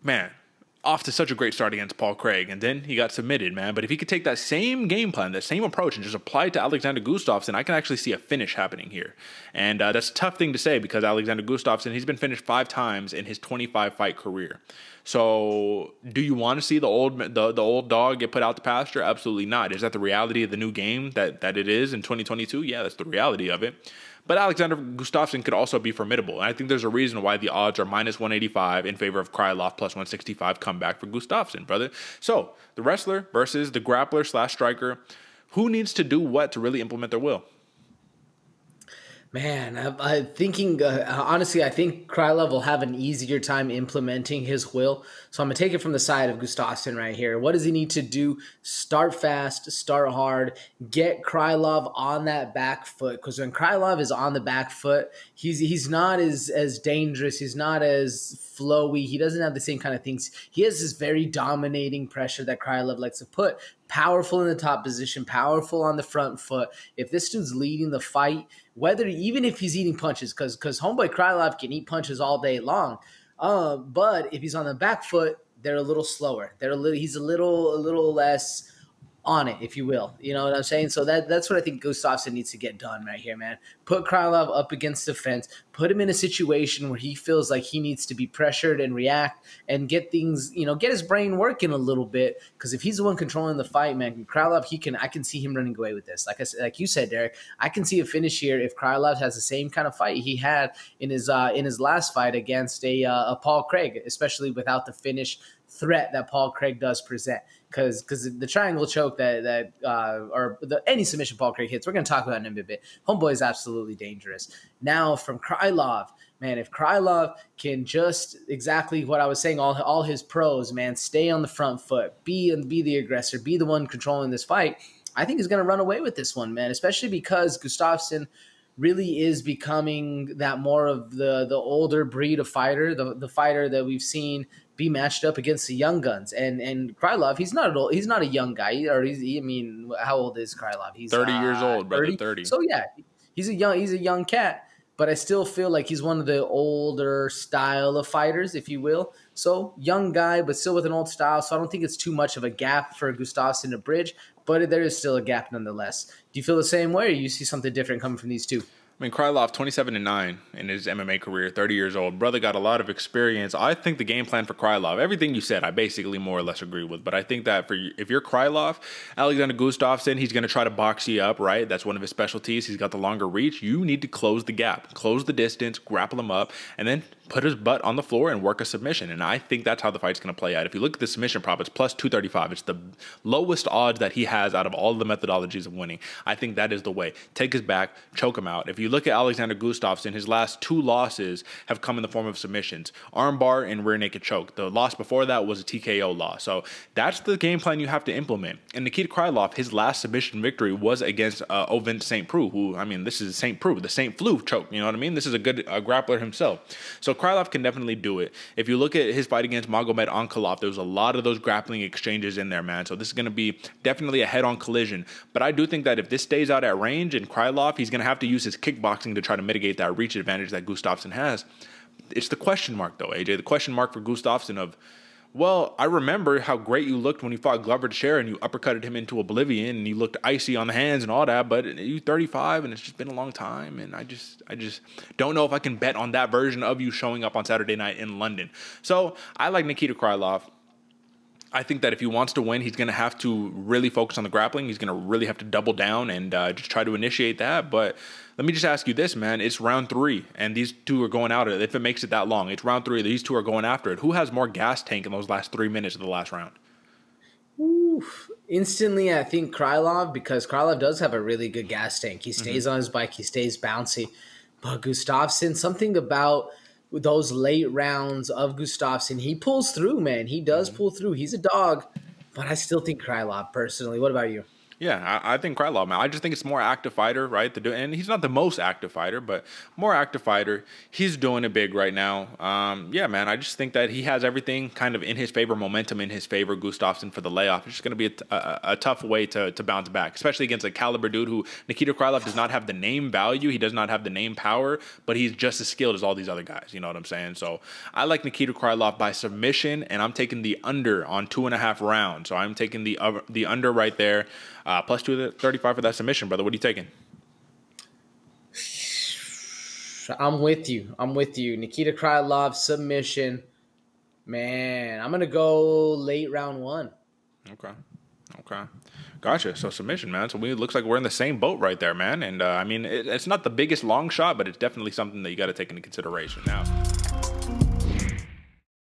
man, off to such a great start against Paul Craig, and then he got submitted, man. But if he could take that same game plan, that same approach, and just apply it to Alexander Gustafsson, I can actually see a finish happening here. And that's a tough thing to say because Alexander Gustafsson, he's been finished 5 times in his 25-fight career. So do you want to see the old dog get put out the pasture? Absolutely not. Is that the reality of the new game that it is in 2022? Yeah, that's the reality of it. But Alexander Gustafsson could also be formidable. And I think there's a reason why the odds are minus 185 in favor of Krylov, plus 165 comeback for Gustafsson, brother. So the wrestler versus the grappler / striker. Who needs to do what to really implement their will? Man, I'm thinking, honestly, I think Krylov will have an easier time implementing his will. So I'm going to take it from the side of Gustafsson right here. What does he need to do? Start fast, start hard, get Krylov on that back foot. Because when Krylov is on the back foot, he's not as dangerous. He's not as flowy. He doesn't have the same kind of things. He has this very dominating pressure that Krylov likes to put. Powerful in the top position, powerful on the front foot. If this dude's leading the fight, even if he's eating punches, because homeboy Krylov can eat punches all day long, but if he's on the back foot, they're a little slower. He's a little less on it, if you will. You know what I'm saying? So that's what I think Gustafsson needs to get done right here, man. Put Krylov up against the fence. Put him in a situation where he feels like he needs to be pressured and react and get things, get his brain working a little bit. Because if he's the one controlling the fight, man, Krylov, I can see him running away with this. Like you said, Derek, I can see a finish here if Krylov has the same kind of fight he had in his last fight against a Paul Craig, especially without the finish threat that Paul Craig does present. Because the triangle choke or any submission Paul Craig hits, we're going to talk about in a bit. Homeboy is absolutely dangerous. Now from Krylov, man, if Krylov can just exactly what I was saying, all his pros, man, stay on the front foot, be the aggressor, be the one controlling this fight, I think he's going to run away with this one, man, especially because Gustafsson really is becoming that more of the older breed of fighter, the fighter that we've seen be matched up against the young guns. And Krylov, he's not a young guy, how old is Krylov? He's 30 years old, brother, 30. So yeah, he's a young cat, but I still feel like he's one of the older style of fighters, if you will. So young guy, but still with an old style. So I don't think it's too much of a gap for Gustafsson to bridge, but there is still a gap nonetheless. Do you feel the same way, or you see something different coming from these two? I mean, Krylov, 27-9 in his MMA career, 30 years old. Brother got a lot of experience. I think the game plan for Krylov, everything you said, I basically more or less agree with. But I think that if you're Krylov, Alexander Gustafsson, he's going to try to box you up, right? That's one of his specialties. He's got the longer reach. You need to close the gap, close the distance, grapple him up, and then put his butt on the floor and work a submission. And I think that's how the fight's going to play out. If you look at the submission prop, it's plus 235. It's the lowest odds that he has out of all the methodologies of winning. I think that is the way. Take his back, choke him out. If you look at Alexander Gustafsson, his last 2 losses have come in the form of submissions. Armbar and rear naked choke. The loss before that was a TKO loss. So that's the game plan you have to implement. And Nikita Krylov, his last submission victory was against Ovin St. Preux, who, this is St. Preux, the St. Flu choke. You know what I mean? This is a good grappler himself. So Krylov can definitely do it. If you look at his fight against Magomed Ankalaev, there was a lot of those grappling exchanges in there, man. So this is going to be definitely a head-on collision. But I do think that if this stays out at range and Krylov, he's going to have to use his kickboxing to try to mitigate that reach advantage that Gustafsson has. It's the question mark, though, AJ. The question mark for Gustafsson of, well, I remember how great you looked when you fought Glover Teixeira and you uppercutted him into oblivion and you looked icy on the hands and all that, but you're 35 and it's just been a long time, and I just don't know if I can bet on that version of you showing up on Saturday night in London. So I like Nikita Krylov. I think that if he wants to win, he's going to have to really focus on the grappling. He's going to really have to double down and just try to initiate that. But let me just ask you this, man. It's round 3, and these two are going at it. If it makes it that long, it's round 3. These two are going after it. Who has more gas tank in those last 3 minutes of the last round? Oof. Instantly, I think Krylov, because Krylov does have a really good gas tank. He stays on his bike. He stays bouncy. But Gustafsson, something about those late rounds of Gustafsson, he pulls through, man. He does pull through. He's a dog, but I still think Krylov personally. What about you? Yeah, I think Krylov, man. I just think it's more active fighter, right? And he's not the most active fighter, but more active fighter. He's doing it big right now. Yeah, man. I just think that he has everything kind of in his favor, momentum in his favor. Gustafsson for the layoff. It's just going to be a tough way to bounce back, especially against a caliber dude who Nikita Krylov does not have the name value. He does not have the name power, but he's just as skilled as all these other guys. You know what I'm saying? So I like Nikita Krylov by submission, and I'm taking the under on 2.5 rounds. So I'm taking the under right there. Plus 235 for that submission, brother. What are you taking? I'm with you. Nikita Krylov submission. Man, I'm going to go late round 1. Okay. Gotcha. So submission, man. So it looks like we're in the same boat right there, man. And I mean, it's not the biggest long shot, but it's definitely something that you got to take into consideration now.